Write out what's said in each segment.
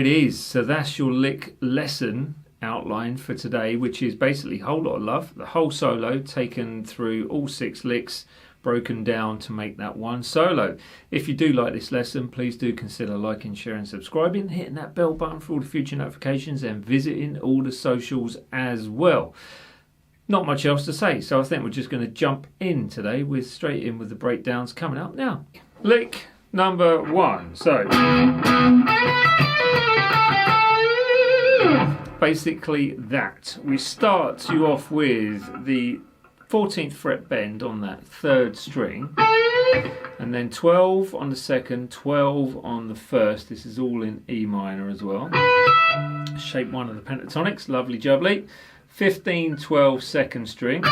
it is. So that's your lick lesson outline for today, which is basically Whole Lot of Love, the whole solo taken through all 6 licks, broken down to make that one solo. If you do like this lesson, please do consider liking, sharing, subscribing, hitting that bell button for all the future notifications, and visiting all the socials as well. Not much else to say, so I think we're just going to jump in today straight in with the breakdowns coming up now. Lick number 1. So basically that. We start you off with the 14th fret bend on that 3rd string, and then 12 on the 2nd, 12 on the 1st. This is all in E minor as well. Shape 1 of the pentatonics, lovely jubbly. 15, 12 2nd string,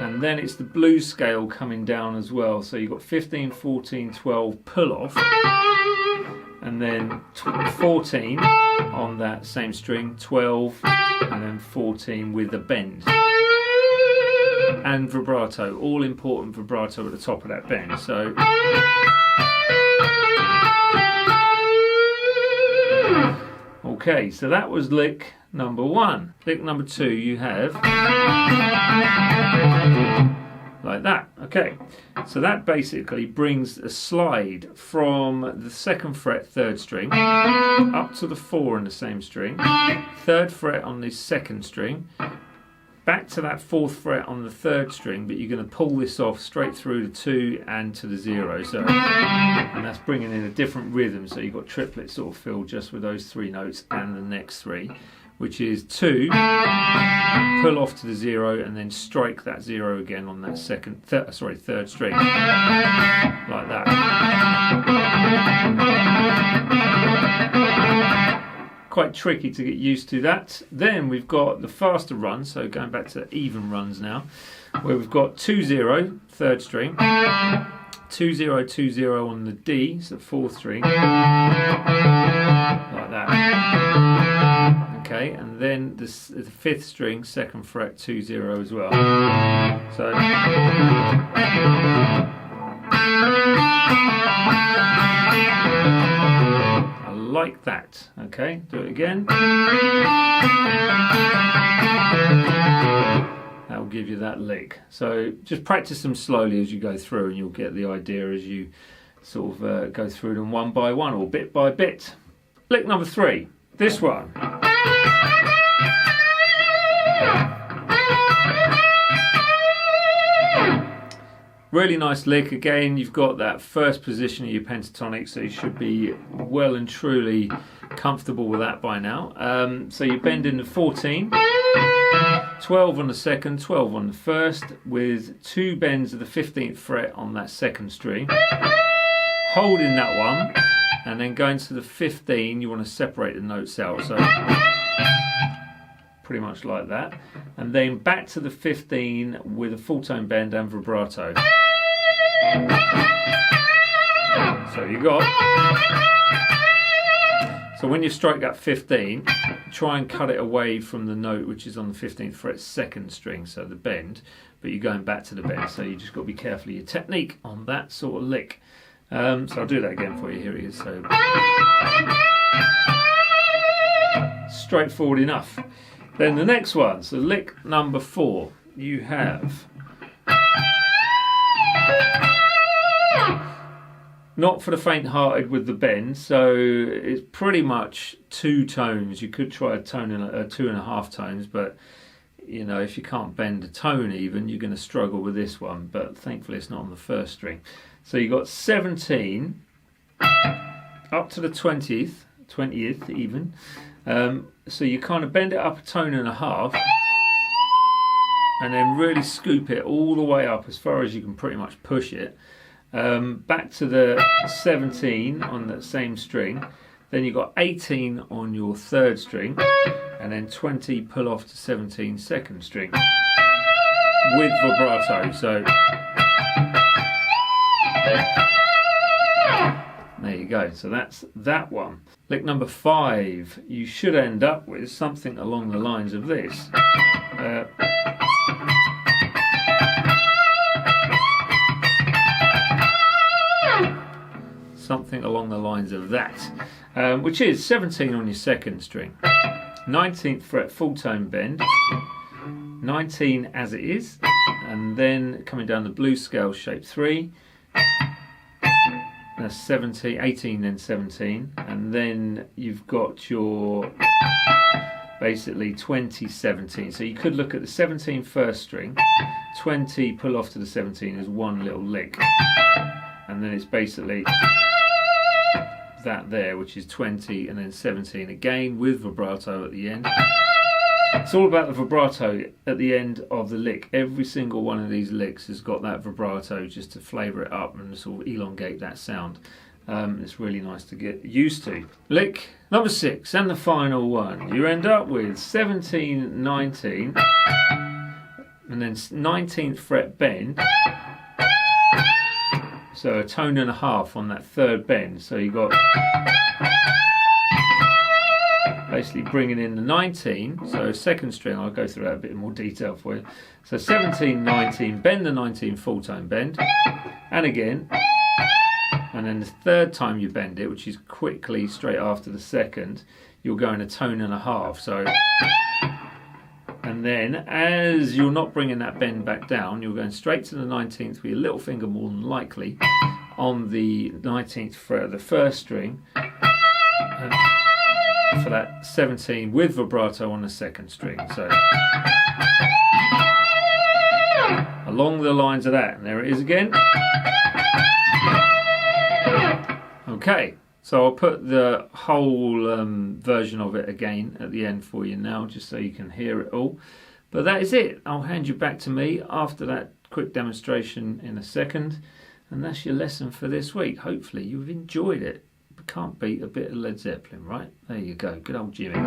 and then it's the blues scale coming down as well. So you've got 15, 14, 12 pull off, and then 14 on that same string, 12, and then 14 with a bend. And vibrato, all important vibrato at the top of that bend. So okay, so that was lick number 1. Lick number 2 you have like that. Okay, so that basically brings a slide from the 2nd fret 3rd string up to the 4 in the same string, 3rd fret on the 2nd string, back to that 4th fret on the 3rd string, but you're going to pull this off straight through the 2 and to the 0. So, and that's bringing in a different rhythm. So you've got triplet sort of feel just with those 3 notes and the next 3, which is 2, pull off to the 0, and then strike that 0 again on that 3rd string, like that. Quite tricky to get used to that. Then we've got the faster run, so going back to even runs now, where we've got 2 0 3rd string, 2 0 2 0 on the D, so 4th string, like that. Okay, and then the 5th string 2nd fret 2 0 as well. So like that. Okay, do it again. That will give you that lick. So just practice them slowly as you go through, and you'll get the idea as you sort of go through them one by one or bit by bit. Lick number 3, this one. Really nice lick. Again, you've got that first position of your pentatonic, so you should be well and truly comfortable with that by now. So you bend in the 14, 12 on the 2nd, 12 on the 1st, with 2 bends of the 15th fret on that 2nd string, holding that one, and then going to the 15, you want to separate the notes out, so pretty much like that, and then back to the 15 with a full tone bend and vibrato. So you got, so when you strike that 15, try and cut it away from the note which is on the 15th fret 2nd string, so the bend, but you're going back to the bend, so you just got to be careful of your technique on that sort of lick. So I'll do that again for you. Here it is. So straightforward enough. Then the next one, so lick number 4, you have not for the faint-hearted with the bend, so it's pretty much 2 tones. You could try a tone and 2.5 tones, but you know, if you can't bend a tone even, you're going to struggle with this one, but thankfully it's not on the 1st string. So you got 17 up to the 20th even. So you kind of bend it up a tone and a half, and then really scoop it all the way up as far as you can pretty much push it. Back to the 17 on that same string, then you've got 18 on your 3rd string, and then 20 pull off to 17 2nd string with vibrato. So there you go, so that's that one. Lick number 5, you should end up with something along the lines of this. something along the lines of that, which is 17 on your second string, 19th fret full tone bend, 19 as it is, and then coming down the blues scale shape 3, that's 17, 18 then 17, and then you've got your basically 20, 17. So you could look at the 17 first string, 20 pull off to the 17 as one little lick, and then it's basically that there, which is 20 and then 17 again with vibrato at the end. It's all about the vibrato at the end of the lick. Every single one of these licks has got that vibrato just to flavour it up and sort of elongate that sound. It's really nice to get used to. Lick number 6 and the final one. You end up with 17, 19 and then 19th fret bend. So a tone and a half on that third bend. So you got basically bringing in the 19, so second string, I'll go through that a bit in more detail for you. So 17, 19, bend the 19 full tone bend, and again, and then the third time you bend it, which is quickly straight after the second, you'll go in a tone and a half. So, and then as you're not bringing that bend back down, you're going straight to the 19th with your little finger more than likely on the 19th fret of the first string, for that 17 with vibrato on the second string. So along the lines of that, and there it is again. Okay, so I'll put the whole version of it again at the end for you now, just so you can hear it all. But that is it. I'll hand you back to me after that quick demonstration in a second, and that's your lesson for this week. Hopefully you've enjoyed it. Can't beat a bit of Led Zeppelin, right? There you go, good old Jimmy.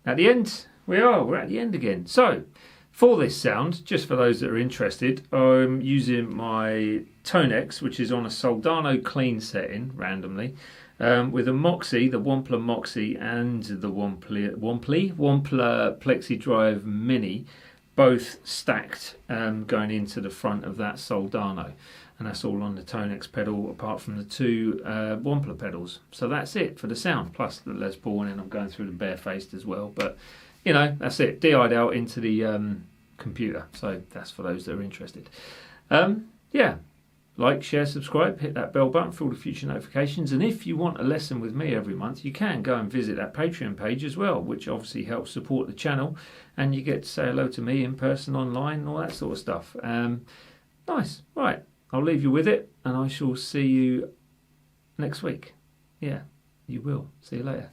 At the end, we're at the end again. So, for this sound, just for those that are interested, I'm using my Tonex, which is on a Soldano clean setting, randomly, with a Moxie, the Wampler Moxie, and the Wampler Plexi Drive Mini, both stacked going into the front of that Soldano. And that's all on the Tonex pedal, apart from the two Wampler pedals. So that's it for the sound, plus the Les Paul, and I'm going through the barefaced as well. But you know, that's it, DI'd out into the computer. So that's for those that are interested. Yeah, like, share, subscribe, hit that bell button for all the future notifications. And if you want a lesson with me every month, you can go and visit that Patreon page as well, which obviously helps support the channel. And you get to say hello to me in person, online, and all that sort of stuff. Nice. Right, I'll leave you with it, and I shall see you next week. Yeah, you will. See you later.